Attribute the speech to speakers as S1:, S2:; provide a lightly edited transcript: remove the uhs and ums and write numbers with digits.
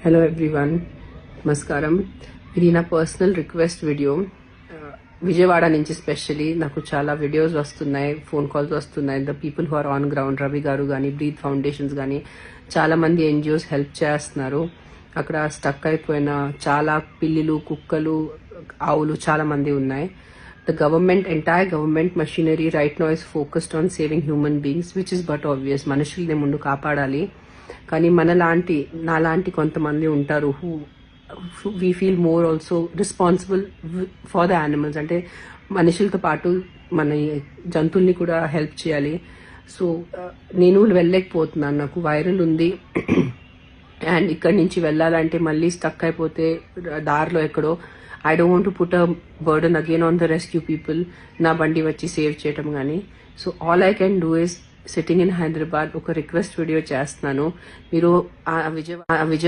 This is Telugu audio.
S1: హలో ఎవ్రీవన్, నమస్కారం. ఇది నా పర్సనల్ రిక్వెస్ట్ వీడియో. విజయవాడ నుంచి స్పెషలీ నాకు చాలా వీడియోస్ వస్తున్నాయి, ఫోన్ కాల్స్ వస్తున్నాయి. The people who are on ground, Ravi garu కానీ, బ్రీత్ ఫౌండేషన్స్ కానీ, చాలా మంది ఎన్జిఓస్ హెల్ప్ చేస్తున్నారు. అక్కడ స్టక్ అయిపోయిన చాలా పిల్లులు, కుక్కలు, ఆవులు చాలా మంది ఉన్నాయి. The entire government machinery right now is focused on saving human beings, which is but obvious. మనుషుల్ని ముందు కాపాడాలి. కానీ నాలాంటి కొంతమంది ఉంటారు who we feel more also responsible for the animals. అంటే మనుషులతో పాటు మన జంతువుల్ని కూడా హెల్ప్ చేయాలి. సో నేను వెళ్ళలేకపోతున్నాను, నాకు వైరల్ ఉంది. అండ్ ఇక్కడి నుంచి వెళ్ళాలంటే మళ్ళీ స్టక్ అయిపోతే దారిలో ఎక్కడో, I don't want to put a burden again on the rescue people, నా బండి వచ్చి సేవ్ చేయటం కానీ. So all I can do is sitting in Hyderabad ఒక రిక్వెస్ట్ వీడియో చేస్తున్నాను. మీరు విజయవాడ